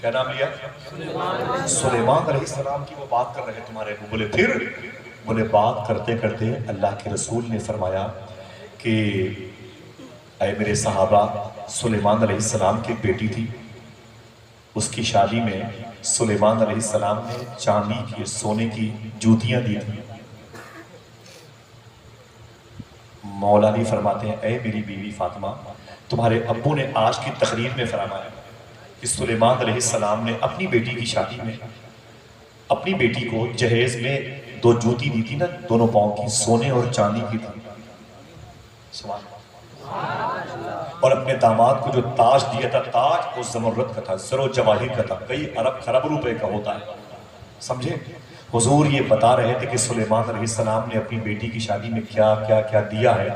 کیا نام لیا؟ سلیمان علیہ السلام کی وہ بات کر رہے تمہارے ابو. بولے پھر؟ بولے بات کرتے کرتے اللہ کے رسول نے فرمایا کہ اے میرے صحابہ، سلیمان علیہ السلام کی بیٹی تھی، اس کی شادی میں سلیمان علیہ السلام نے چاندی کی سونے کی جوتیاں دی تھی. مولا علی فرماتے ہیں اے میری بیوی فاطمہ، تمہارے ابو نے آج کی تقریر میں فرمایا کہ سلیمان علیہ السلام نے اپنی بیٹی کی شادی میں اپنی بیٹی کو جہیز میں 2 جوتی دی تھی نا، دونوں پاؤں کی، سونے اور چاندی کی تھی. سبحان اللہ. اور اپنے داماد کو جو تاج دیا تھا، تاج وہ زمرد کا تھا، زر و جواہر کا تھا، کئی ارب خرب روپے کا ہوتا ہے. سمجھے؟ حضور یہ بتا رہے تھے کہ سلیمان علیہ السلام نے اپنی بیٹی کی شادی میں کیا کیا کیا دیا ہے.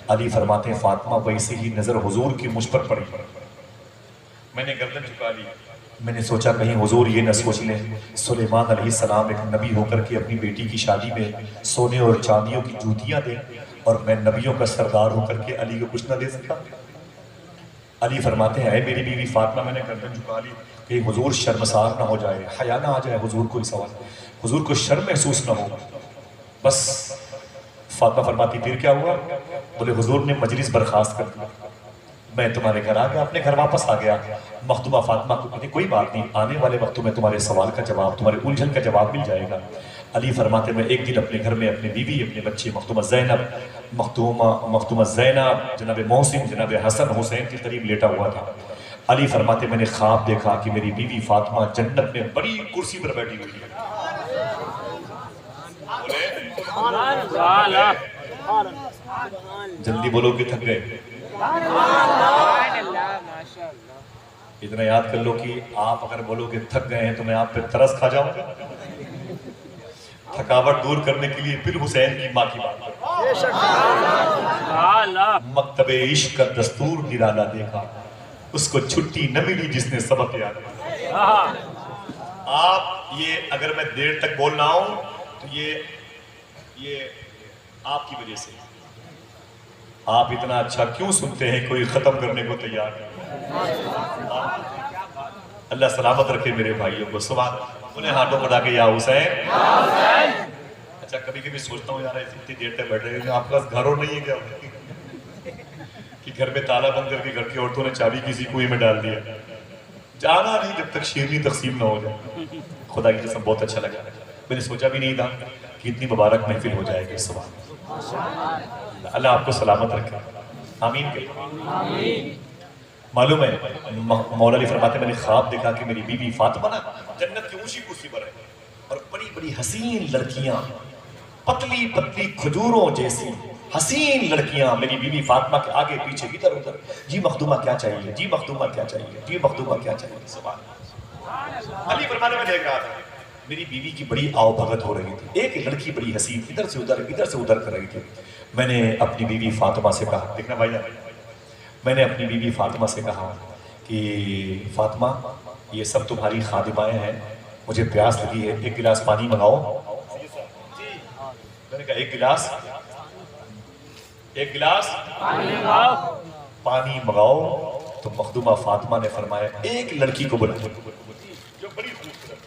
علی فرماتے ہیں فاطمہ ویسے ہی نظر حضور کی مجھ پر پڑی. میں نے گردن جھکا لی. میں نے سوچا کہیں حضور یہ نہ سوچ لیں سلیمان علیہ السلام ایک نبی ہو کر کے اپنی بیٹی کی شادی میں سونے اور چاندیوں کی جوتیاں دیں اور میں نبیوں کا سردار ہو کر کے علی کو کچھ نہ دے سکتا. علی فرماتے ہیں اے میری بیوی فاطمہ، میں نے گردن جھکا لی کہ حضور شرمسار نہ ہو جائے، حیا نہ آ جائے حضور کو، اس سوال حضور کو شرم محسوس نہ ہو. بس فاطمہ فرماتی پھر کیا ہوا؟ بولے حضور نے مجلس برخاست کر دی، میں تمہارے گھر آ گیا، اپنے گھر واپس آ گیا. مخدومہ فاطمہ کو کہتے کوئی بات نہیں، آنے والے وقتوں میں تمہارے سوال کا جواب، تمہارے الجھن کا جواب مل جائے گا. علی فرماتے میں ایک دن اپنے گھر میں اپنے بیوی، اپنے بچے مخدومہ زینب، جناب محسن، جناب حسن حسین کے قریب لیٹا ہوا تھا. علی فرماتے میں نے خواب دیکھا کہ میری بیوی فاطمہ جنت میں بڑی کرسی پر بیٹھی ہوئی ہے. جلدی بولو کہ تھک گئے. اتنا یاد کر لو کہ آپ اگر بولو کہ تھک گئے ہیں تو میں آپ پہ ترس کھا جاؤں گا. تھکاوٹ دور کرنے کے لیے پھر حسین کی ماں کی بات کریں. مکتب عشق کا دستور نرالا دیکھا، اس کو چھٹی نہ ملی جس نے سبق یاد. آپ یہ اگر میں دیر تک بول رہا ہوں تو یہ آپ کی وجہ سے. آپ اتنا اچھا کیوں سنتے ہیں کوئی ختم کرنے کو تیار ہے؟ اللہ سلامت رکھے میرے بھائیوں کو. سبحان انہیں ہاتھوں بڑھا کے یا حسین. اچھا کبھی کبھی سوچتا ہوں یار اتنی دیر تک بیٹھ رہے ہیں، آپ کے پاس گھر اور نہیں ہے کیا کہ گھر میں تالا بند کر کے گھر کی عورتوں نے چابی کسی کنویں میں ڈال دیا؟ جانا نہیں جب تک شیرنی تقسیم نہ ہو جائے. خدا کی قسم بہت اچھا لگا. میں نے سوچا بھی نہیں تھا کہ اتنی مبارک محفل ہو جائے گی. سبحان اللہ آپ کو سلامت رکھے. آمین کہیے. معلوم ہے مولا علی فرماتے میں نے خواب دیکھا کہ میری بیوی فاطمہ نا جنت کی اونچی کرسی پر ہے اور بڑی بڑی حسین لڑکیاں، پتلی پتلی کھجوروں جیسی حسین لڑکیاں میری بیوی فاطمہ کے آگے پیچھے ادھر ادھر. جی مخدومہ کیا چاہیے، جی مخدومہ کیا چاہیے، جی مخدومہ کیا چاہیے. سبحان اللہ. علی فرماتے میں دیکھ رہا تھا میری بیوی کی بڑی آؤ بھگت ہو رہی تھی. ایک لڑکی بڑی حسین ادھر سے ادھر کر رہی تھی. میں نے اپنی بیوی فاطمہ سے کہا، دیکھنا بھائی میں نے اپنی بیوی فاطمہ سے کہا کہ فاطمہ یہ سب تمہاری خادمائیں ہیں، مجھے پیاس لگی ہے، ایک گلاس پانی منگاؤ. میں نے کہا ایک گلاس پانی منگاؤ. تو مخدومہ فاطمہ نے فرمایا ایک لڑکی کو بلا جو بڑی خوبصورت.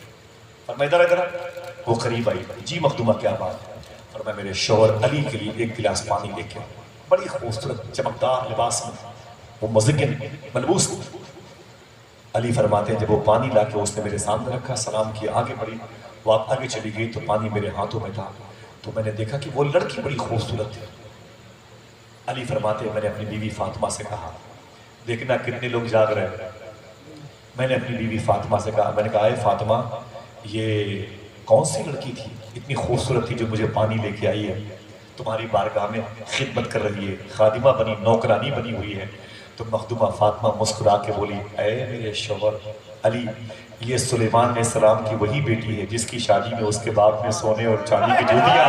فرمایا ادھر وہ قریب آئی. جی مخدومہ کیا بات ہے؟ فرمایا میرے شوہر علی کے لیے ایک گلاس پانی لے کے. بڑی خوبصورت چمکدار لباس میں وہ مزگن ملبوس. علی فرماتے ہیں جب وہ پانی لا کے اس نے میرے سامنے رکھا، سلام کیا، آگے بڑھی. وہ آگے چلی گئی تو پانی میرے ہاتھوں میں تھا تو میں نے دیکھا کہ وہ لڑکی بڑی خوبصورت تھی. علی فرماتے ہیں میں نے اپنی بیوی فاطمہ سے کہا، دیکھنا کتنے لوگ جاگ رہے ہیں. میں نے اپنی بیوی فاطمہ سے کہا، میں نے کہا اے فاطمہ یہ کون سی لڑکی تھی اتنی خوبصورت تھی جو مجھے پانی لے کے آئی ہے، تمہاری بارگاہ میں خدمت کر رہی ہے، خادمہ بنی، نوکرانی بنی ہوئی ہے. تو مخدومہ فاطمہ مسکرا کے بولی اے میرے شوہر علی، یہ سلیمان علیہ السلام کی وہی بیٹی ہے جس کی شادی میں اس کے باپ نے سونے اور چاندی کی جوتیاں.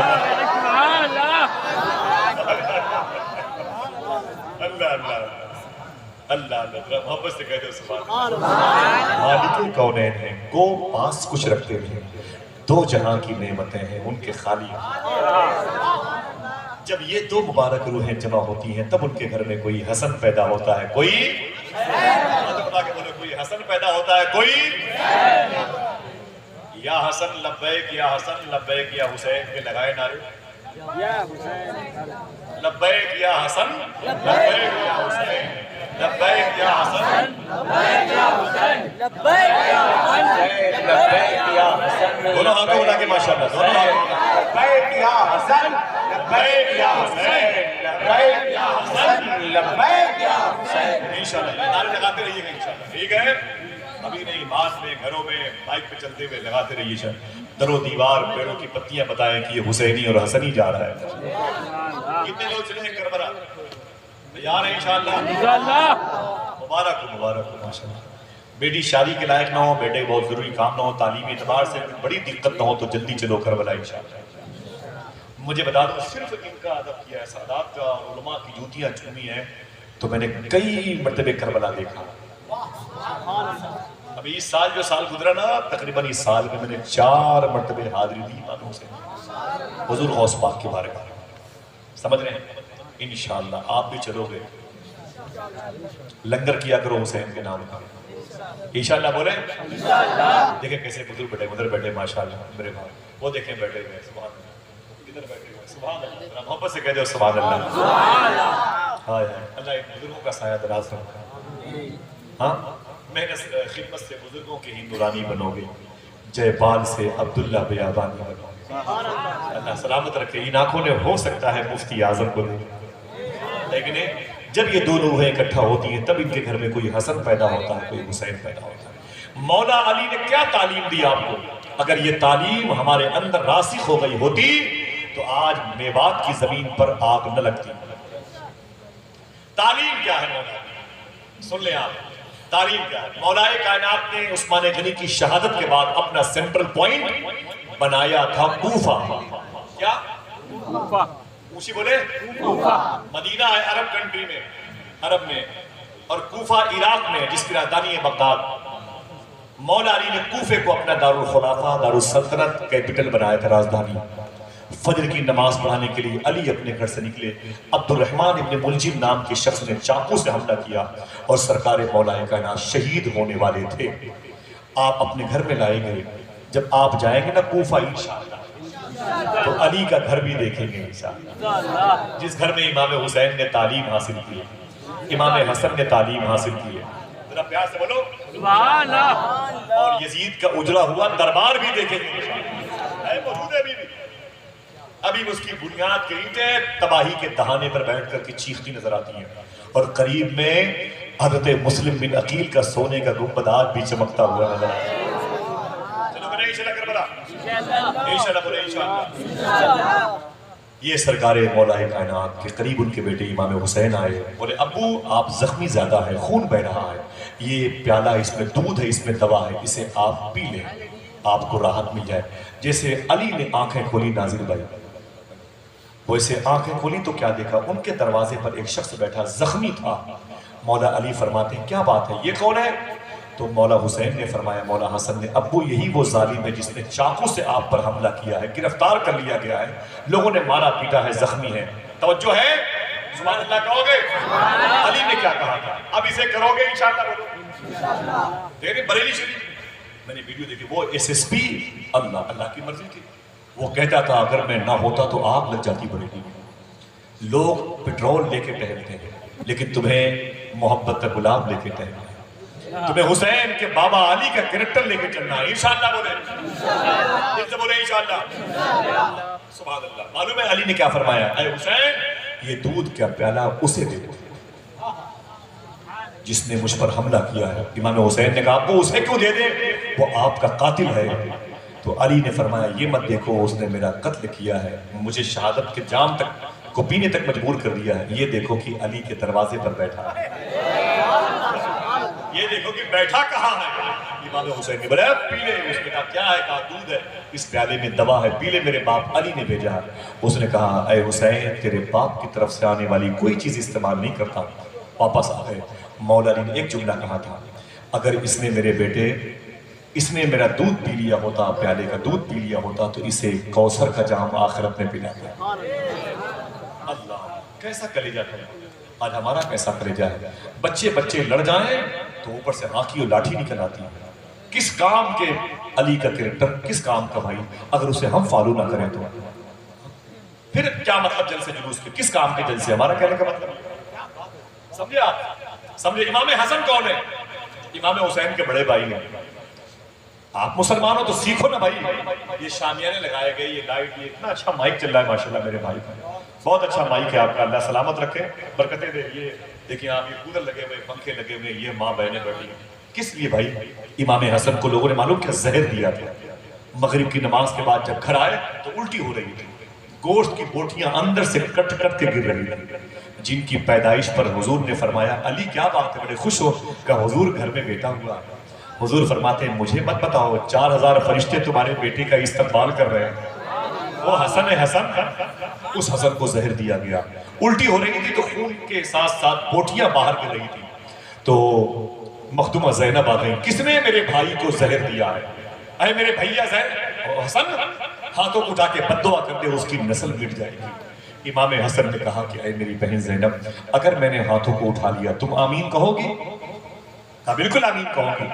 اللہ محبت سے کہہ دو سبحان اللہ. مالک کونین ہیں، کو پاس کچھ رکھتے ہیں، دو جہاں کی نعمتیں ہیں ان کے خالی. جب یہ دو مبارک روحیں جمع ہوتی ہیں تب ان کے گھر میں کوئی حسن پیدا ہوتا ہے. کوئی حسن پیدا ہوتا ہے کوئی یا حسن لبیک یا حسن لبیک یا حسین کے لگائے نعرے لبیک یا حسن لبیک یا حسین لبیک یا حسن لبیک یا حسین لبیک یا حسین لبیک یا حسن دونوں ہاتھوں اٹھا کے ماشاءاللہ دونوں ہاتھوں لبیک یا حسن لبیک یا حسین لبیک یا حسن لبیک یا حسین انشاءاللہ یہ نعرے لگاتے رہیے گا انشاءاللہ ٹھیک ہے ابھی نہیں بات میں گھروں میں بائک پہ چلتے ہوئے لگاتے رہیے شاید در و دیوار پیڑوں کی پتیاں بتائیں کہ یہ حسینی اور حسنی جا رہا ہے کتنے لوگ چلے ہیں کربلا تیار ہیں انشاءاللہ مبارک ہو ماشاءاللہ بیٹی شادی کے لائق نہ ہو بیٹے بہت ضروری کام نہ ہو تعلیمی اعتبار سے بڑی دقت نہ ہو تو جلدی چلو کربلا انشاءاللہ مجھے بتا دو صرف ان کا ادب کیا ہے سادات کا علماء کی جوتیاں چومی ہیں تو میں نے کئی مرتبے کربلا دیکھا ابھی اس سال جو سال گزرا نا تقریباً اس سال میں نے 4 مرتبے حاضری دی اماموں سے حضور غوث پاک کے بارے میں سمجھ رہے ہیں انشاءاللہ آپ بھی چلو گے لنگر کیا کرو حسین کے نام کا انشاءاللہ بولیں دیکھیں کیسے بزرگ بیٹھے ادھر بیٹھے ماشاءاللہ میرے بھائی وہ دیکھیں بیٹھے ہوئے سبحان اللہ ادھر بیٹھے ہوئے سبحان اللہ محبت سے کہہ دو سبحان اللہ ہائے اللہ ان بزرگوں کا سایہ دراز رکھے ہاں محنت خدمت سے بزرگوں کے ہی نورانی بنو گے جے بال سے عبداللہ بیابانی بنو گے اللہ سلامت رکھے ان آنکھوں نے ہو سکتا ہے مفتی اعظم کو لیکن جب یہ دو روحیں اکٹھا ہوتی ہیں تب ان کے گھر میں کوئی حسن پیدا ہوتا ہے کوئی حسین پیدا ہوتا ہے مولا علی نے کیا تعلیم دی آپ کو اگر یہ تعلیم ہمارے اندر راسخ ہو گئی ہوتی تو آج میوات کی زمین پر آگ نہ لگتی تعلیم کیا ہے مولا سن لیں آپ تعلیم کیا ہے مولا کائنات نے عثمان غنی کی شہادت کے بعد اپنا سینٹرل پوائنٹ بنایا تھا کوفہ کیا کوفہ اوشی بولے مدینہ ہے عرب کنٹری میں عرب میں اور کوفہ عراق میں جس کی راجدھانی ہے بغداد مولا علی نے کوفے کو اپنا دارالخلافہ دارالسلطنت کیپٹل بنایا تھا راجدھانی فجر کی نماز پڑھانے کے لیے علی اپنے گھر سے نکلے عبد الرحمن ابن ملجم نام کے شخص نے چاقو سے حملہ کیا اور سرکار مولا کائنات شہید ہونے والے تھے آپ اپنے گھر میں لائے گئے جب آپ جائیں گے نا کوفہ انشاءاللہ تو علی کا گھر بھی دیکھیں گے انشاءاللہ جس گھر میں امام حسین نے تعلیم حاصل کی امام حسن نے تعلیم حاصل کی ذرا پیار سے بولو سبحان اللہ اور یزید کا اجڑا ہوا دربار بھی دیکھیں گے انشاءاللہ ہے موجود ہے ابھی اس کی بنیاد کے اینٹیں تباہی کے دہانے پر بیٹھ کر کے چیختی نظر آتی ہیں اور قریب میں حضرت مسلم بن عقیل کا سونے کا گنبد آج بھی چمکتا ہوا نظر آتا ہے چلو بولے انشاءاللہ کربلا انشاءاللہ بولے انشاءاللہ یہ سرکار مولا کائنات کے قریب ان کے بیٹے امام حسین آئے بولے ابو آپ زخمی زیادہ ہے خون بہ رہا ہے یہ پیالہ اس میں دودھ ہے اس میں دوا ہے اسے آپ پی لیں آپ کو راحت مل جائے جیسے علی نے آنکھیں کھولی ناظر بھائی وہ اسے آنکھیں کھولی تو کیا دیکھا ان کے دروازے پر ایک شخص بیٹھا زخمی تھا مولا علی فرماتے ہیں کیا بات ہے یہ کون ہے تو مولا حسین نے فرمایا مولا حسن نے ابو یہی وہ ظالم ہے جس نے چاقو سے آپ پر حملہ کیا ہے گرفتار کر لیا گیا ہے لوگوں نے مارا پیٹا ہے زخمی ہے توجہ ہے سبحان اللہ کہو گے علی نے کیا کہا تھا اب اسے کرو گے انشاءاللہ بولو دیکھیں بریلی شریف میں نے ویڈیو دیکھی وہ ایس ایس پی اللہ کی مرضی تھی وہ کہتا تھا اگر میں نہ ہوتا تو آگ لگ جاتی بریلی میں لوگ پٹرول لے کے ٹہلتے ہیں لیکن تمہیں محبت کا گلاب لے کے ٹہلنا ہے تمہیں حسین کے بابا علی کا کریکٹر لے کے چلنا ہے انشاءاللہ بولے دل سے بولے انشاءاللہ سبحان اللہ معلوم ہے علی نے کیا فرمایا اے حسین یہ دودھ کا پیالہ اسے دے دو جس نے مجھ پر حملہ کیا ہے امام حسین نے کہا ابو اسے کیوں دے دے وہ آپ کا قاتل ہے تو علی نے فرمایا یہ مت دیکھو اس نے میرا قتل کیا ہے مجھے شہادت کے جام تک کو پینے تک مجبور کر دیا ہے یہ دیکھو کہ علی کے دروازے پر بیٹھا ہے یہ دیکھو کہ بیٹھا کہاں ہے امام حسین نے بولا پی لے اس نے کہا کیا ہے کہا دودھ ہے اس پیالے میں دوا ہے پی لے میرے باپ علی نے بھیجا اس نے کہا اے حسین تیرے باپ کی طرف سے آنے والی کوئی چیز استعمال نہیں کرتا واپس آ گئے مولا علی نے ایک جملہ کہا تھا اگر اس نے میرے بیٹے اس نے میرا دودھ پی لیا ہوتا پیالے کا دودھ پی لیا ہوتا تو اسے کوثر کا جام آخرت میں پلا دیا اللہ کیسا کلیجہ تھا آج ہمارا کیسا کلیجہ ہے بچے لڑ جائیں تو اوپر سے آنکھی اور لاٹھی نکل آتی ہے. کس کام کے علی کا کریکٹر، کس کام کا بھائی، اگر اسے ہم فالو نہ کریں تو پھر کیا مطلب جلسے جلوس کے؟ کس کام کے جلسے؟ ہمارا کہنے کا مطلب سمجھے آپ؟ سمجھے امام حسن کون ہے؟ امام حسین کے بڑے بھائی ہیں. آپ مسلمان ہو تو سیکھو نا بھائی. یہ شامیانے لگائے گئے، یہ لائٹ، یہ اتنا اچھا مائک چل رہا ہے ماشاءاللہ میرے بھائی. بہت اچھا مائک ہے آپ کا، اللہ سلامت رکھے، برکتیں دے. یہ دیکھیں آپ، یہ کولر لگے ہوئے، پنکھے لگے ہوئے، یہ ماں بہنیں بیٹھی ہیں. کس لیے بھائی؟ امام حسن کو لوگوں نے معلوم کیا زہر دیا تھا. مغرب کی نماز کے بعد جب گھر آئے تو الٹی ہو رہی تھی، گوشت کی بوٹیاں اندر سے کٹ کٹ کے گر رہی تھی. جن کی پیدائش پر حضور نے فرمایا علی کیا بات ہے، بڑے خوش ہو کہ حضور گھر میں بیٹا ہوا. حضور فرماتے ہیں مجھے مت بتاؤ، 4000 فرشتے تمہارے بیٹے کا استقبال کر رہے ہیں. وہ حسن ہے، حسن، اس حسن کو زہر دیا گیا. الٹی ہو رہی تھی تو خون کے ساتھ ساتھ بوٹیاں باہر گر رہی تھی. تو مخدومہ زینب آ گئی، کس نے میرے بھائی کو زہر دیا ہے؟ اے میرے بھیا زین حسن، ہاتھوں کو اٹھا کے بد دعا کر دے، اس کی نسل مٹ جائے گی. امام حسن نے کہا کہ اے میری بہن زینب، اگر میں نے ہاتھوں کو اٹھا لیا تم آمین کہو گی؟ کہا بالکل آمین کہو گی.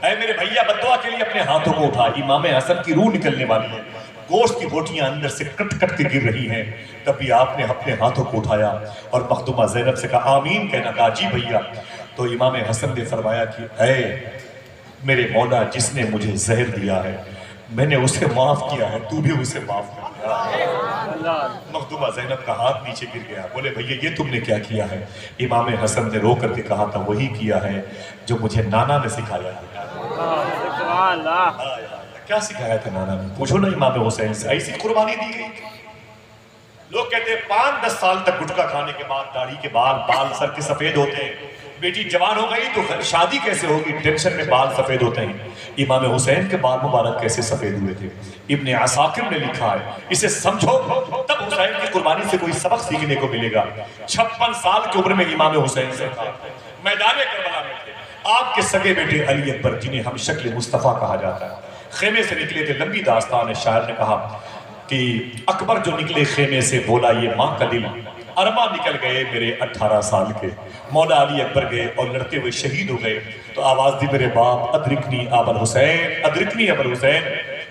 اے میرے بھیا بد دعا کے لیے اپنے ہاتھوں کو اٹھا. امام حسن کی روح نکلنے والی ہے، گوشت کی بوٹیاں اندر سے کٹ کٹ کے گر رہی ہیں. تب آپ نے اپنے ہاتھوں کو اٹھایا اور مخدومہ زینب سے کہا آمین کہنا. کہا جی بھیا. تو امام حسن نے فرمایا کہ اے میرے مولا، جس نے مجھے زہر دیا ہے میں نے اسے معاف کیا ہے، تو بھی اسے معاف کر دیا. مخدومہ زینب کا ہاتھ نیچے گر گیا. بولے بھیا یہ تم نے کیا کیا ہے؟ امام حسن نے رو کر کے کہا تھا وہی کیا ہے جو مجھے نانا نے سکھایا ہے. کیا سکھایا تھا نانا نے؟ پوچھو نا امام حسین سے. ایسی قربانی دی گئی. لوگ کہتے ہیں 5-10 سال تک گٹکا کھانے کے بعد داڑھی کے بال سر کے سفید ہوتے ہیں. بیٹی جوان ہو گئی تو شادی کیسے ہوگی، ٹینشن میں بال سفید ہوتے ہیں. امام حسین کے بال مبارک کیسے سفید ہوئے تھے؟ ابن عساکر نے لکھا ہے. اسے سمجھو تب حسین کی قربانی سے کوئی سبق سیکھنے کو ملے گا. 56 سال کی عمر میں امام حسین سے میدان کربلا میں تھے. آپ کے سگے بیٹے علی اکبر، جنہیں ہم شکل مصطفیٰ کہا جاتا ہے، خیمے سے نکلے تھے. لمبی داستان ہے. شاعر نے کہا کہ اکبر جو نکلے خیمے سے، بولا یہ ماں کا دل، ارما نکل گئے میرے 18 سال کے. مولا علی اکبر گئے اور لڑتے ہوئے شہید ہو گئے تو آواز دی میرے باپ ادرکنی ابا الحسین، ادرکنی ابا الحسین.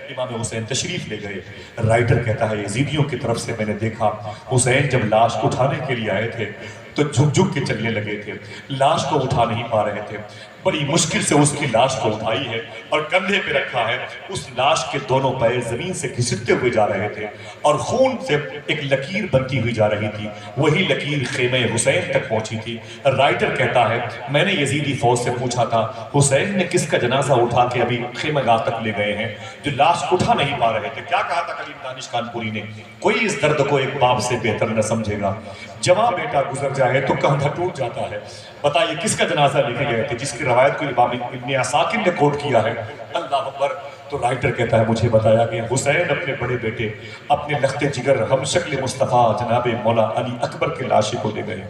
امام حسین تشریف لے گئے. رائٹر کہتا ہے یزیدیوں کی طرف سے میں نے دیکھا حسین جب لاش اٹھانے کے لیے آئے تھے تو جھک جھک کے چلنے لگے تھے، لاش کو اٹھا نہیں پا رہے تھے. بڑی مشکل سے اس کی لاش کو اٹھائی ہے اور کندھے پہ رکھا ہے. اس لاش کے دونوں پیر زمین سے گھسٹتے ہوئے جا رہے تھے اور خون سے ایک لکیر بنتی ہوئی جا رہی تھی. وہی لکیر خیمہ حسین تک پہنچی تھی. رائٹر کہتا ہے میں نے یزیدی فوج سے پوچھا تھا حسین نے کس کا جنازہ اٹھا کے ابھی خیمہ گاہ تک لے گئے ہیں جو لاش اٹھا نہیں پا رہے تھے؟ کیا کہا تھا کلیم دانش کانپوری نے؟ کوئی اس درد کو ایک باپ سے بہتر نہ سمجھے گا. جواں بیٹا گزر جائے تو کندھا ٹوٹ جاتا ہے. بتائیے کس کا جنازہ لے کے گئے تھے جس کی روایت کو امام ابن عساکر نے کوٹ کیا ہے؟ اللہ اکبر. تو رائٹر کہتا ہے مجھے بتایا کہ حسین اپنے بڑے بیٹے اپنے لخت جگر ہم شکل مصطفیٰ جناب مولا علی اکبر کے لاشے کو لے گئے.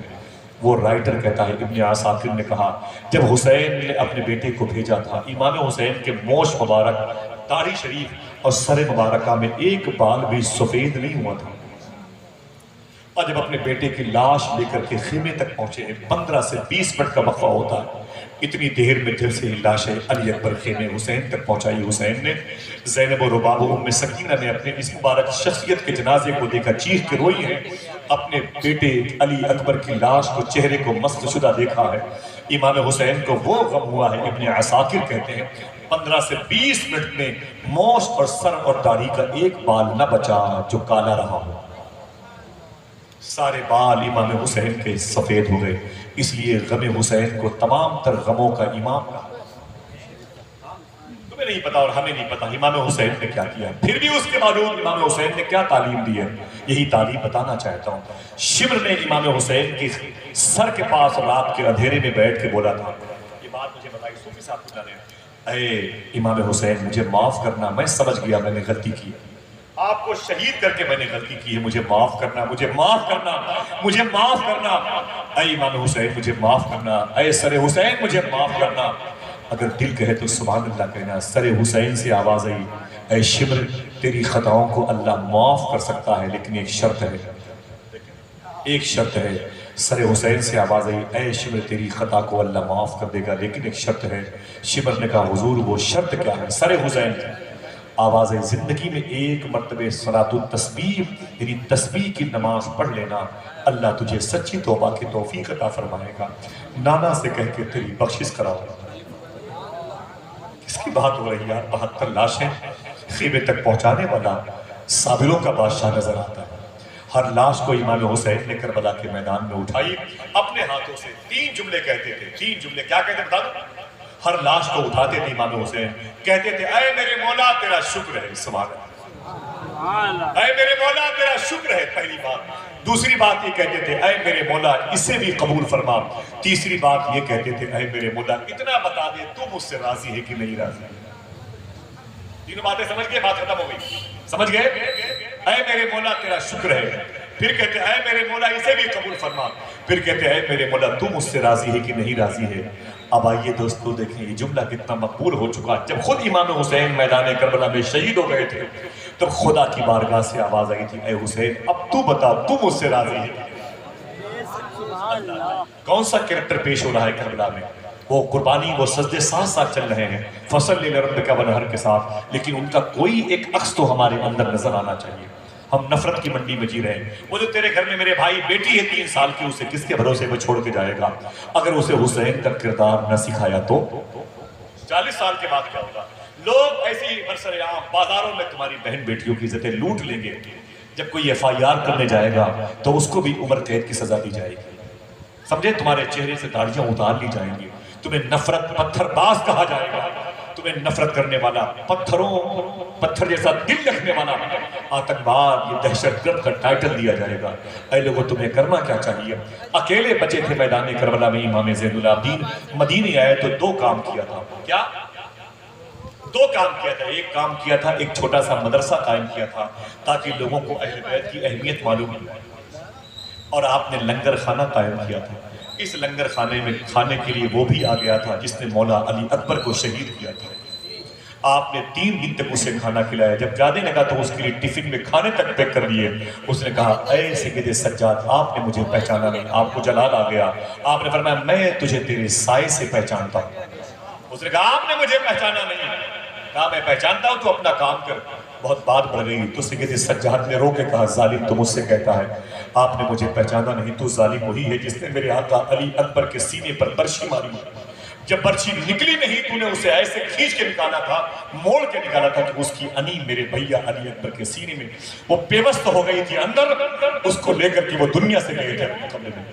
وہ رائٹر کہتا ہے ابن عساکر نے کہا جب حسین نے اپنے بیٹے کو بھیجا تھا امام حسین کے موش مبارک، داڑھی شریف اور سر مبارکہ میں ایک بال بھی سفید نہیں ہوا تھا. اور جب اپنے بیٹے کی لاش لے کر کے خیمے تک پہنچے ہیں 15 سے 20 منٹ کا وقفہ ہوتا ہے. اتنی دیر میں جب سے لاشیں علی اکبر خیمے حسین تک پہنچائی. حسین نے زینب و رباب و ام سکینہ نے اپنے اس مبارک شخصیت کے جنازے کو دیکھا، چیخ کے روئی ہیں. اپنے بیٹے علی اکبر کی لاش کو، چہرے کو مسخ شدہ دیکھا ہے. امام حسین کو وہ غم ہوا ہے. ابن عساکر کہتے ہیں 15 سے 20 منٹ میں موش اور سر اور داڑھی کا ایک بال نہ بچا جو کالا رہا ہو. سارے بال امام حسین کے سفید ہو گئے. اس لیے غم حسین کو تمام تر غموں کا امام کہا. تمہیں نہیں پتا اور ہمیں نہیں پتا امام حسین نے کیا کیا، پھر بھی اس کے معلوم امام حسین نے کیا تعلیم دی ہے. یہی تعلیم بتانا چاہتا ہوں. شمر نے امام حسین کے سر کے پاس رات کے اندھیرے میں بیٹھ کے بولا تھا. یہ بات مجھے بتائی صوفی صاحب کو جانے، اے امام حسین مجھے معاف کرنا، میں سمجھ گیا میں نے غلطی کی، آپ کو شہید کر کے میں نے غلطی کی ہے، مجھے معاف کرنا، مجھے معاف کرنا، مجھے معاف کرنا. اے امام حسین مجھے معاف کرنا، اے سر حسین مجھے معاف کرنا. اگر دل کہے تو سبحان اللہ کہنا. سر حسین سے آواز آئی اے شمر تیری خطاؤں کو اللہ معاف کر سکتا ہے لیکن ایک شرط ہے، ایک شرط ہے. سر حسین سے آواز آئی اے شمر تیری خطا کو اللہ معاف کر دے گا لیکن ایک شرط ہے۔ شمر نے کہا حضور وہ شرط کیا ہے؟ سر حسین آواز آئی زندگی میں ایک مرتبہ صلاۃ التسبیح یعنی تسبیح کی نماز پڑھ لینا، اللہ تجھے سچی توبہ کی توفیق عطا فرمائے گا، نانا سے کہہ کے تیری بخشش کراؤ۔ کس کی بات ہو رہی ہے؟ 72 لاشیں خیمے تک پہنچانے والا صابروں کا بادشاہ نظر آتا ہے۔ ہر لاش کو امام حسین نے کربلا کے میدان میں اٹھائی، اپنے ہاتھوں سے 3 جملے کہتے تھے۔ 3 جملے کیا کہتے بتا دو؟ ہر لاش کو اٹھاتے تھے امام حسین، کہتے تھے اے میرے مولا تیرا شکر ہے، سبحان اللہ، اے میرے مولا تیرا شکر ہے، پہلی بات۔ دوسری بات یہ کہتے تھے اے میرے مولا اسے بھی قبول فرما۔ تیسری بات یہ کہتے تھے اے میرے مولا اتنا بتا دے تو مجھ سے راضی ہے کہ نہیں راضی؟ تینوں باتیں سمجھ گئے؟ بات ختم ہو گئی، سمجھ گئے؟ اے میرے مولا تیرا شکر ہے، پھر کہتے اے میرے مولا اسے بھی قبول فرما، پھر کہتے اے میرے مولا تو مجھ سے راضی ہے کہ نہیں راضی ہے۔ اب آئیے دوستو دیکھیں یہ جملہ کتنا مقبول ہو چکا۔ جب خود امام حسین میدان کربلا میں شہید ہو گئے تھے تب خدا کی بارگاہ سے آواز آئی تھی اے حسین اب تو بتا تو مجھ سے راضی ہے؟ کون سا کریکٹر پیش ہو رہا ہے کربلا میں؟ وہ قربانی وہ سجدے ساتھ ساتھ چل رہے ہیں فصل لربک ونحر کے ساتھ، لیکن ان کا کوئی ایک عکس تو ہمارے اندر نظر آنا چاہیے۔ ہم نفرت کی منڈی میں جی رہے ہیں۔ وہ جو تیرے گھر میں میرے بھائی بیٹی ہے 3 سال کی، اسے کس کے بھروسے میں چھوڑ کے جائے گا؟ اگر اسے حسین کا کردار نہ سکھایا تو 40 سال کے بعد کیا ہوگا؟ لوگ ایسی برسر عام بازاروں میں تمہاری بہن بیٹیوں کی عزتیں لوٹ لیں گے، جب کوئی FIR کرنے جائے گا تو اس کو بھی عمر قید کی سزا دی جائے گی، سمجھے؟ تمہارے چہرے سے داڑھیاں اتار لی جائیں گی، تمہیں نفرت پتھر باز کہا جائے گا، تمہیں نفرت کرنے والا پتھر جیسا دل رکھنے والا آتنکواد یہ دہشت گرد کا ٹائٹل دیا جائے گا۔ اے لوگوں تمہیں کرنا کیا چاہیے؟ اکیلے بچے تھے میدان کربلا میں امام زین العابدین، مدینے آئے تو 2 کام کیا تھا۔ کیا 2 کام کیا تھا؟ ایک کام کیا تھا ایک چھوٹا سا مدرسہ قائم کیا تھا تاکہ لوگوں کو اہل بیت کی اہمیت معلوم ہو، اور آپ نے لنگر خانہ قائم کیا تھا۔ اس لنگر خانے میں کھانے کے لیے وہ بھی آ گیا تھا جس نے مولا علی اکبر کو شہید کیا تھا۔ آپ نے 3 دن تک اسے کھانا کھلایا، جب جانے لگا تو اس کے لیے ٹفن میں کھانے تک پیک کر لیے۔ اس نے کہا اے سید سجاد آپ نے مجھے پہچانا نہیں، آپ کو جلال آ گیا۔ آپ نے فرمایا میں تجھے تیرے سائے سے پہچانتا ہوں۔ اس نے کہا آپ نے مجھے پہچانا نہیں، کہا میں پہچانتا ہوں تو اپنا کام کر۔ بہت بات بڑھ گئی تو سید سجاد نے رو کے کہا ظالم تو مجھ سے کہتا ہے آپ نے مجھے پہچانا نہیں، تو ظالم وہی ہے جس نے میرے آقا علی اکبر کے سینے پر برچھی ماری، جب برچھی نکلی نہیں تو نے اسے ایسے کھینچ کے نکالا تھا، موڑ کے نکالا تھا کہ اس کی انی میرے بھیا علی اکبر کے سینے میں وہ پیوست ہو گئی تھی اندر، اس کو لے کر کے وہ دنیا سے گئے تھے قبر میں،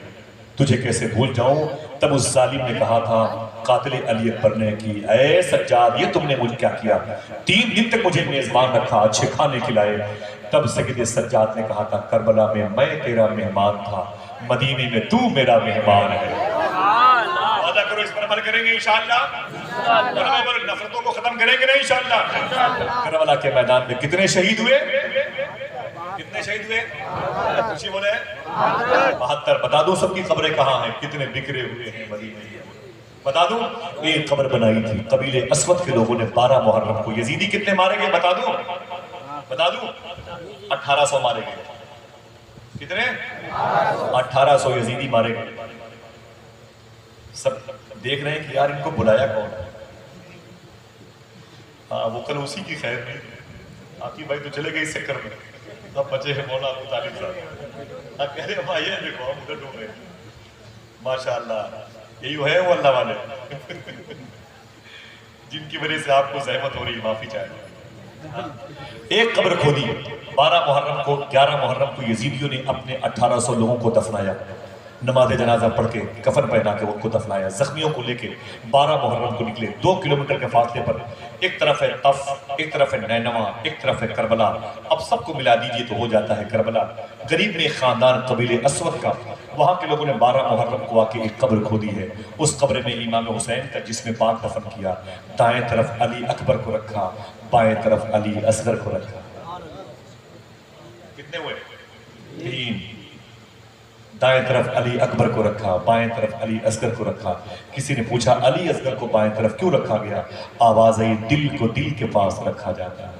تجھے کیسے بھول جاؤں؟ تب اس ظالم نے کہا تھا قاتل علی اکبر نے کہ اے سجاد یہ تم نے مجھے کیا کیا؟ 3 دن تک مجھے میزبان رکھا، اچھے کھانے کھلائے۔ تب سید سجاد نے کہا تھا کربلا میں میں تیرا مہمان تھا، مدینے میں تو میرا مہمان ہے۔ وعدہ کرو اس پر عمل کریں گے انشاءاللہ، اور نفرتوں کو ختم کریں گے نا انشاءاللہ۔ کربلا کے میدان میں کتنے شہید ہوئے؟ کتنے شہید ہوئے؟ خوشی بولے 72۔ بتا دوں سب کی قبریں کہاں ہیں، کتنے بکھرے ہوئے ہیں مدینے میں؟ بتا دوں ایک قبر بنائی تھی قبیلے اسود کے لوگوں نے 12 محرم کو۔ یزیدی کتنے مارے گئے بتا دوں؟ 1800 مارے گئے۔ کتنے؟ 1800 یزیدی مارے گئے۔ سب دیکھ رہے ہیں کہ یار ان کو بلایا کون؟ ہاں وہ کل اسی کی خیر نہیں، آقی بھائی تو چلے گئے اس چکر میں، اب بچے ہیں مولا ابو طالب صاحب۔ اب کہہ رہے ہیں بھائی دیکھو ہم ادھر ڈھونڈ رہے ہیں، ماشاءاللہ یہی ہے وہ اللہ والے جن کی وجہ سے آپ کو زحمت ہو رہی، معافی چاہیے۔ ایک قبر کھودی 12 محرم کو، 11 محرم کو یزیدیوں نے اپنے 1800 لوگوں کو دفنایا، نماز جنازہ پڑھ کے کفن پہنا کے ان کو دفنایا، زخمیوں کو لے کے 12 محرم کو نکلے 2 کلومیٹر کے فاصلے پر، ایک طرف ہے طف، ایک طرف ہے نینوا، ایک طرف ہے کربلا، اب سب کو ملا دیجئے تو ہو جاتا ہے کربلا۔ قریب میں ایک خاندان قبیلے اسود کا، وہاں کے لوگوں نے 12 محرم کو آ کے ایک قبر کھودی ہے، اس قبر میں امام حسین کا جسم پاک دفن کیا، دائیں طرف علی اکبر کو رکھا، بائیں طرف علی اصغر کو رکھا۔ کتنے ہوئے؟ 3۔ دائیں طرف علی اکبر کو رکھا، بائیں طرف علی اصغر کو رکھا۔ کسی نے پوچھا علی اصغر کو بائیں طرف کیوں رکھا گیا؟ آواز آئی دل کو دل کے پاس رکھا جاتا ہے۔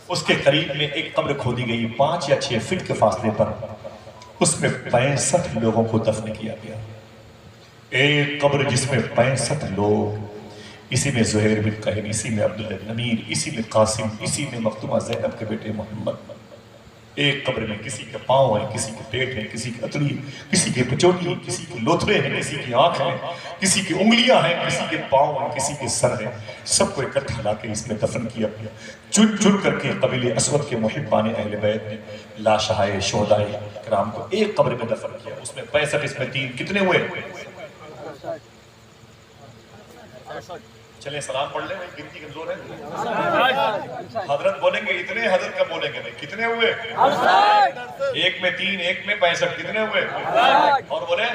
اس کے قریب میں ایک قبر کھودی گئی 5 یا 6 فٹ کے فاصلے پر، اس میں 65 لوگوں کو دفن کیا گیا. ایک قبر جس میں 65 لوگ، اسی میں زہیر بن قہن، اسی میں عبداللہ بن امیر، اسی میں قاسم، اسی میں مختومہ زینب کے بیٹے محمد. ایک قبر میں کسی کے پاؤں ہیں، کسی کے پیٹ ہیں، کسی کی اتری، کسی کے پچوٹی، کسی کے لوتھڑے ہیں، کسی کی آنکھ ہیں، کسی کی انگلیاں ہیں، کسی کے پاؤں ہیں، کسی کے سر ہیں. سب کو اکٹھا لا کے اس میں دفن کیا گیا. چن چن کر کے قبیلے اسود کے محبان اہل بیت نے لاشہائے شہدائے کرام کو ایک قبر میں دفن کیا. اس میں 65، اس میں 3، کتنے ہوئے؟ چلیں سلام پڑھ لیں، گنتی کمزور ہے. حضرت بولیں گے اتنے، حضرت کا بولیں گے نہیں. کتنے ہوئے؟ ایک میں 3، ایک میں 65. کتنے ہوئے؟ اور بولیں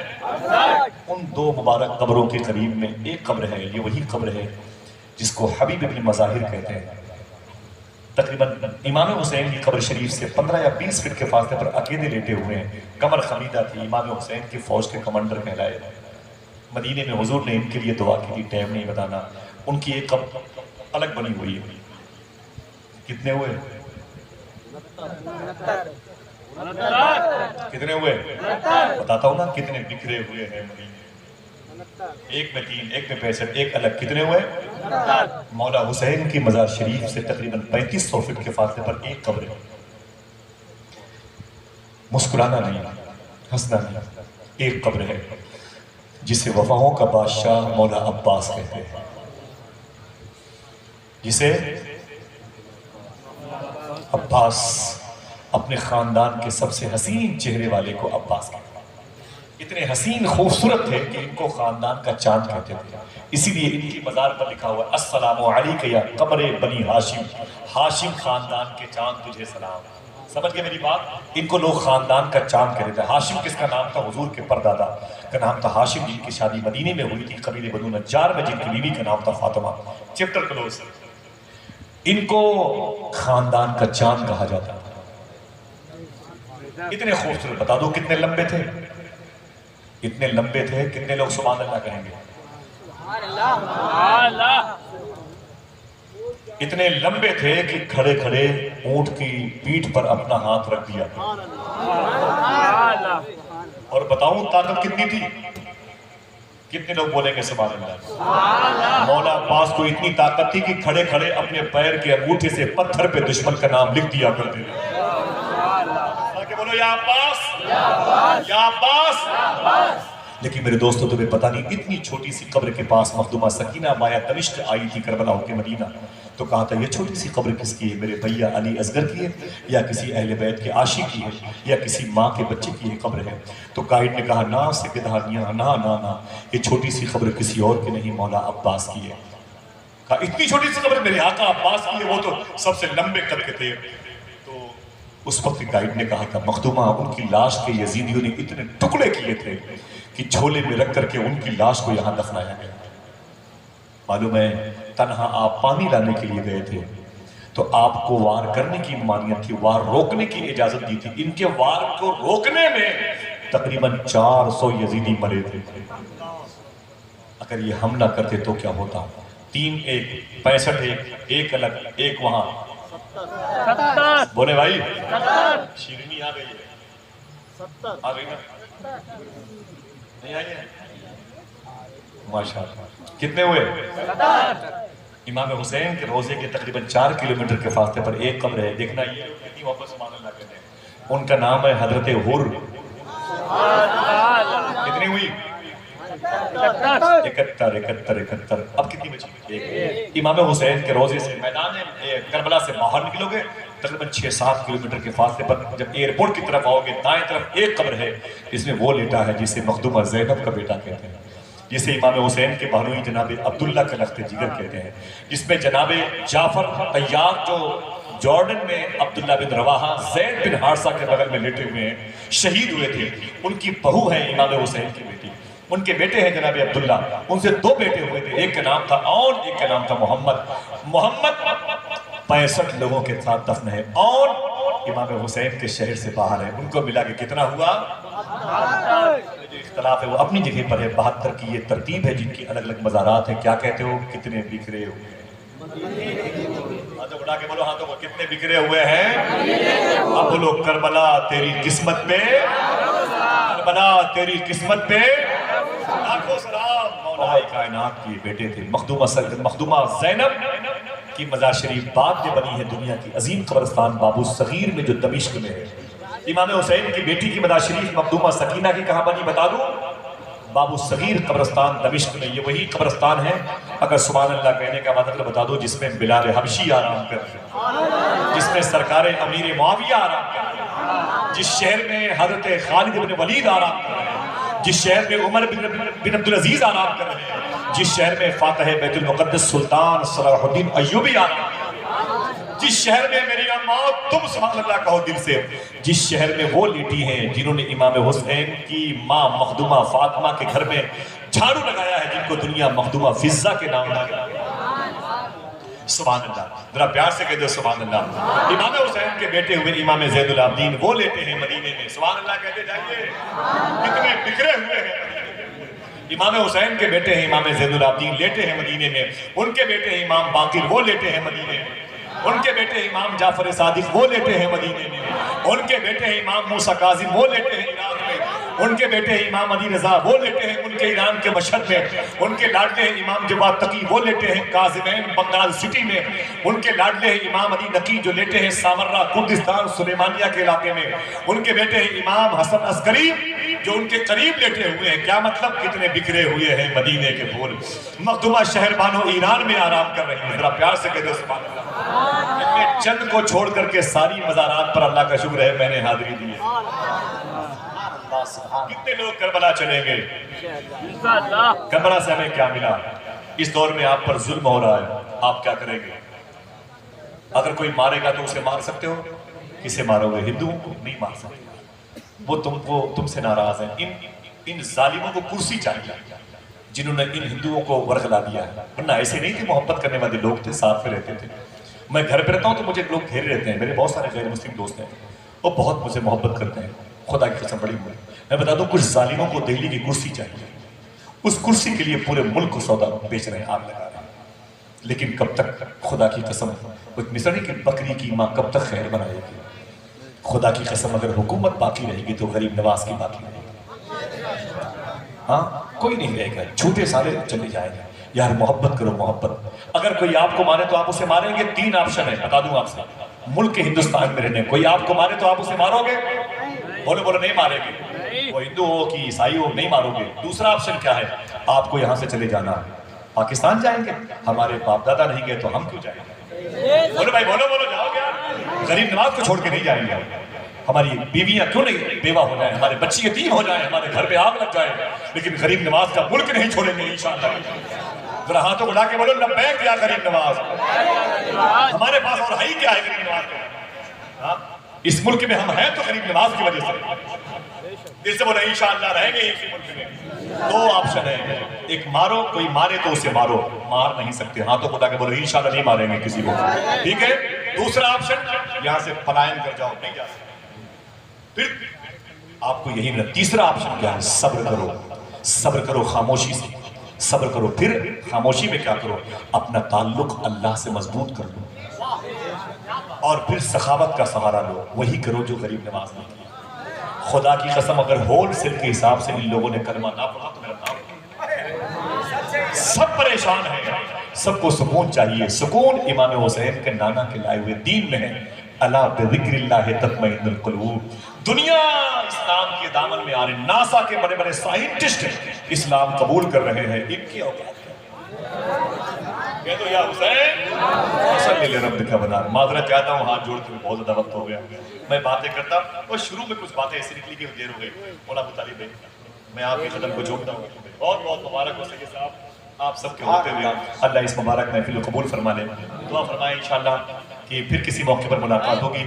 ان 2 مبارک قبروں کے قریب میں ایک قبر ہے. یہ وہی قبر ہے جس کو حبیب ابن مظاہر کہتے ہیں. تقریباً امام حسین کی قبر شریف سے 15 یا 20 فٹ کے فاصلے پر اکیلے لیٹے ہوئے ہیں. قمر خمیدہ تھی، امام حسین کی فوج کے کمانڈر کہلائے. مدینے میں حضور نے ان کے لیے دعا کی تھی، ٹائم نہیں بتانا. ان کی ایک قبر الگ بنی ہوئی ہے. کتنے ہوئے؟ کتنے ہوئے؟ بتاتا ہوں نا کتنے بکھرے ہوئے ہیں مدینے. ایک میں 3، ایک میں 65، ایک الگ. کتنے ہوئے؟ مولا حسین کی مزار شریف سے تقریباً 3500 فٹ کے فاصلے پر ایک قبر ہے. مسکرانا نہیں، ہنسنا نہیں. ایک قبر ہے جسے وفاؤں کا بادشاہ مولا عباس کہتے ہیں، جسے عباس، اپنے خاندان کے سب سے حسین چہرے والے کو عباس کہتے ہیں. اتنے حسین خوبصورت تھے کہ ان کو خاندان کا چاند کہتے تھے. اسی لیے ان کی مزار پر لکھا ہوا السلام علیک یا قمر بنی ہاشم، ہاشم خاندان کے چاند تجھے سلام. سمجھ گئے میری بات؟ ان کو لوگ خاندان کا چاند کہتے تھے. ہاشم کس کا نام تھا؟ حضور کے پردادا کا نام تھا ہاشم، جن کی شادی مدینے میں ہوئی تھی قبیلے بنو نجار میں، جن کی بیوی کا نام تھا فاطمہ. Chapter close. ان کو خاندان کا چاند کہا جاتا تھا. اتنے خوبصورت. بتا دو کتنے لمبے تھے؟ اتنے لمبے تھے. کتنے لوگ سبحان اللہ کہیں گے؟ اتنے لمبے تھے کہ کھڑے کھڑے اونٹ کی پیٹھ پر اپنا ہاتھ رکھ دیا. اور بتاؤں طاقت کتنی تھی؟ کتنے لوگ بولیں گے سبحان اللہ؟ مولا عباس کو اتنی طاقت تھی کہ کھڑے کھڑے اپنے پیر کے انگوٹھے سے پتھر پہ دشمن کا نام لکھ دیا کرتے تھے. کہ بولو یا عباس، یا عباس. لیکن میرے دوستوں تمہیں پتہ نہیں، اتنی چھوٹی سی قبر کے پاس مخدومہ سکینہ مایا دمشق آئی تھی کربلا ہو کے مدینہ. تو کہا تھا یہ چھوٹی سی قبر کس کی ہے؟ میرے بھیا علی اصغر کی ہے، یا کسی اہل بیت کے عاشق کی ہے، یا کسی ماں کے بچے کی یہ قبر ہے؟ تو گائیڈ نے کہا نا سیدھانیاں، نا یہ چھوٹی سی قبر کسی اور کی نہیں، مولا عباس کی ہے. کہا اتنی چھوٹی سی قبر میرے آقا عباس کی ہے، وہ تو سب سے لمبے قد کے تھے. تو اس وقت گائیڈ نے کہا تھا مخدومہ ان کی لاش کے یزیدیوں نے اتنے ٹکڑے کیے تھے کہ جھولے میں رکھ کر کے ان کی لاش کو یہاں دفنایا گیا. معلوم ہے تنہا آپ پانی لانے کے لیے گئے تھے تو آپ کو وار کرنے کی ممانعت تھی، وار روکنے کی اجازت دی تھی. ان کے وار کو روکنے میں تقریباً 400 یزیدی مرے تھے. اگر یہ حملہ کرتے تو کیا ہوتا؟ 3 ایک، 65 ایک الگ، ایک وہاں. بولے بھائی شیرینی آ گئی ہے، آ گئی نا؟ نہیں آئی ہے؟ ماشاءاللہ. کتنے ہوئے؟ امام حسین کے روزے کے تقریباً 4 کلومیٹر کے فاصلے پر ایک قبر ہے. دیکھنا یہ کتنی محبت سبحان اللہ کہتے ہیں. ان کا نام ہے حضرت حر. کتنی ہوئی؟ 71. اب کتنی بچی؟ ایک. امام حسین کے روزے سے میدان کربلا سے باہر نکلو گے تقریباً 6-7 کلومیٹر کے فاصلے پر جب ایئرپورٹ کی طرف آؤ گے دائیں طرف ایک قبر ہے. اس میں وہ لیٹا ہے جسے مخدومہ زینب کا بیٹا کہتے ہیں، جسے امام حسین کے بہنوئی جناب عبداللہ کا لخت جگر کہتے ہیں، جس میں جناب جعفر طیار جو جارڈن میں عبداللہ بن رواحہ زید بن حارثہ کے بغل میں لیٹے ہوئے ہیں، شہید ہوئے تھے. ان کی بہو ہے امام حسین کی بیٹی. ان کے بیٹے ہیں جناب عبداللہ. ان سے 2 بیٹے ہوئے تھے، ایک کا نام تھا اون، ایک کا نام تھا محمد. محمد 65 لوگوں کے ساتھ دفن ہے. اون امام حسین کے شہر سے باہر ہے. ان کو ملا کے کتنا ہوا؟ جو اختلاف ہے وہ اپنی جگہ پر ہے. 72 کی یہ ترتیب ہے جن کی الگ الگ مزارات ہیں. کیا کہتے ہو؟ کتنے بکھرے ہوئے ہیں. ہاتھوں اٹھا کے بولو، ہاتھوں کو، کتنے بکھرے ہوئے ہیں. اب بولو کربلا تیری قسمت میں کربلا تیری قسمت پہ لاکھوں سلام. مولا کائنات کے بیٹے تھے. مخدومہ زینب کی مزار شریف بعد میں بنی ہے دنیا کی عظیم قبرستان بابو صغیر میں جو دمشق میں ہے. امام حسین کی بیٹی کی مزار شریف مخدومہ سکینہ کی کہاں بنی بتا دوں؟ بابو صغیر قبرستان دمشق میں. یہ وہی قبرستان ہے اگر سبحان اللہ کہنے کا مطلب بتا دو جس میں بلال حبشی آرام کرتے ہیں, جس میں سرکار امیر معاویہ آرام کرتے ہیں, جس شہر میں حضرت خالد بن ولید آرام کر رہے ہیں, جس شہر میں عمر بن عبدالعزیز آرام کر رہے ہیں, جس شہر میں فاتح بیت المقدس سلطان صلاح الدین ایوبی آرام کر رہے ہیں, جس شہر میں میری اماں تم سبحان اللہ کہو دل سے, جس شہر میں وہ لیٹی ہیں جنہوں نے امام حسین کی ماں مخدومہ فاطمہ کے گھر میں جھاڑو لگایا ہے, جن کو دنیا مخدومہ فضہ کے نام لگا. سبحان اللہ, ذرا پیار سے کہہ دو سبحان اللہ. امام حسین کے بیٹے ہوئے امام زین العابدین وہ لیتے ہیں مدینے میں. سبحان اللہ کہتے جائیے, کتنے بکھرے ہوئے ہیں. امام حسین کے بیٹے ہیں امام زین العابدین لیتے ہیں مدینے میں. ان کے بیٹے ہیں امام باقر وہ لیتے ہیں مدینے میں. ان کے بیٹے امام جعفر صادق وہ لیتے ہیں مدینے میں. ان کے بیٹے ہیں امام موسیٰ کاظم وہ لیتے ہیں ایران میں. ان کے بیٹے ہیں امام علی رضا وہ لیتے ہیں ان کے ایران کے مشہد میں. ان کے لاڈلے ہیں امام جواد تقی وہ لیتے ہیں کاظمین بنگال سٹی میں. ان کے لاڈلے ہیں امام علی نقی جو لیتے ہیں سامرہ کردستان سلیمانیہ کے علاقے میں. ان کے بیٹے ہیں امام حسن عسکری جو ان کے قریب لیٹے ہوئے ہیں. کیا مطلب کتنے بکھرے ہوئے ہیں مدینے کے پھول. مخدومہ شہر بانو ایران میں آرام کر رہی ہیں. ذرا پیار سے کہہ دو سبحان اللہ. ان میں چند کو چھوڑ کر کے ساری مزارات پر اللہ کا شکر ہے میں نے حاضری دی ہے. کتنے لوگ کربلا چلیں گے؟ کربلا سے ہمیں کیا ملا؟ اس دور میں آپ پر ظلم ہو رہا ہے, آپ کیا کریں گے؟ اگر کوئی مارے گا تو اسے مار سکتے ہو؟ کسے مارو گے؟ ہندوؤں کو نہیں مار سکتے, وہ تم سے ناراض ہیں. ان ظالموں کو کرسی چاہیے جنہوں نے ان ہندوؤں کو ورغلا دیا ہے. ورنہ ایسے نہیں تھے, محبت کرنے والے لوگ تھے, ساتھ میں رہتے تھے. میں گھر پہ رہتا ہوں تو مجھے لوگ گھیرے رہتے ہیں, میرے بہت سارے غیر مسلم دوست ہیں, وہ بہت مجھے محبت کرتے ہیں, خدا کی قسم بڑی ہوئی. میں بتا دوں کچھ ظالموں کو دہلی کی کرسی چاہیے, اس کرسی کے لیے پورے ملک کو سودا بیچ رہے ہیں, آگ لگا رہے ہیں. لیکن کب تک, خدا کی قسم, مثلا کہ بکری کی ماں کب تک خیر بنائے گی. خدا کی قسم اگر حکومت باقی رہے گی تو غریب نواز کی باقی رہے گی. ہاں کوئی نہیں رہے گا, جھوٹے سارے چلے جائیں گے. یار محبت کرو, محبت. اگر کوئی آپ کو مارے تو آپ اسے ماریں گے. 3 آپشن ہے, بتا دوں آپ سے, ملک کے ہندوستان میں رہنے. کوئی آپ کو مارے تو آپ اسے مارو گے؟ بولو نہیں مارے گے. وہ ہندو ہو کہ عیسائی ہو نہیں مارو گے. دوسرا آپشن کیا ہے؟ آپ کو یہاں سے چلے جانا. پاکستان جائیں گے, ہمارے باپ دادا نہیں گئے تو ہم کیوں جائیں گے؟ بولو بھائی, بولو جاؤ گے. غریب نواز کو چھوڑ کے نہیں جائیں گے. ہماری بیویاں کیوں نہیں بیوہ ہو جائیں, ہمارے بچے یتیم ہو جائیں, ہمارے گھر پہ آگ لگ جائے, لیکن غریب نواز کا ملک نہیں چھوڑیں گے انشاءاللہ. ذرا ہاتھوں کو اٹھا کے بولو لبیک یا غریب نواز. ہمارے پاس اور ہے ہی کیا ہے غریب نواز کو. اس ملک میں ہم ہیں تو غریب نواز کی وجہ سے. دل سے بولو انشاءاللہ رہیں گے اسی ملک میں. 2 آپشن ہیں, ایک مارو, کوئی مارے تو اسے مارو, مار نہیں سکتے. ہاتھوں کو اٹھا کے بولو انشاءاللہ نہیں ماریں گے کسی کو, ٹھیک ہے. دوسرا آپشن یہاں سے پلائن کر جاؤ, نہیں جا سکتے. پھر آپ کو یہی ملا. تیسرا آپشن کیا ہے؟ صبر کرو, صبر کرو خاموشی سے, صبر کرو. پھر خاموشی میں کیا کرو؟ اپنا تعلق اللہ سے مضبوط کر لو, اور پھر سخاوت کا سہارا لو. وہی کرو جو غریب نواز نے کیا. خدا کی قسم اگر ہول سیل کے حساب سے ان لوگوں نے کلمہ نہ پڑھا تو میرا نام. سب پریشان ہیں, سب کو سکون چاہیے. سکون امام حسین کے نانا کے لائے ہوئے دین میں ہے. الا بذکر اللہ تطمئن القلوب. دنیا اسلام کے دامن میں آ رہے. ناسا کے بڑے بڑے سائنٹسٹ اسلام قبول کر رہے ہیں. ان کی اوقات کہہ دو یا حسین صلی اللہ رب کا بنا. معذرت چاہتا ہوں, ہاتھ جوڑتے ہوئے بہت زیادہ وقت ہو گیا. میں باتیں کرتا اور شروع میں کچھ باتیں ایسی نکلی کہ دیر ہو گئی. مولا ابو طالب بھائی, میں آپ کے قدم کو جھومتا ہوں. بہت بہت مبارک ہو سکے صاحب آپ سب کے ہوتے ہوئے. اللہ اس مبارک محفل کو قبول فرما لے. دعا فرمائیں انشاءاللہ کہ پھر کسی موقع پر ملاقات ہوگی,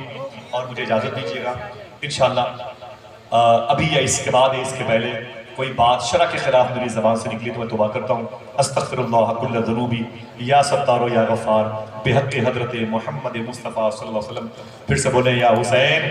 اور مجھے اجازت دیجیے گا انشاءاللہ. ابھی یا اس کے بعد یا اس کے پہلے کوئی بات شرع کے خلاف میری زبان سے نکلی تو میں توبہ کرتا ہوں. استغفر اللہ کل ذنوبی یا ستار یا غفار بحق حضرت محمد مصطفیٰ صلی اللہ علیہ وسلم. پھر سے بولیں یا حسین.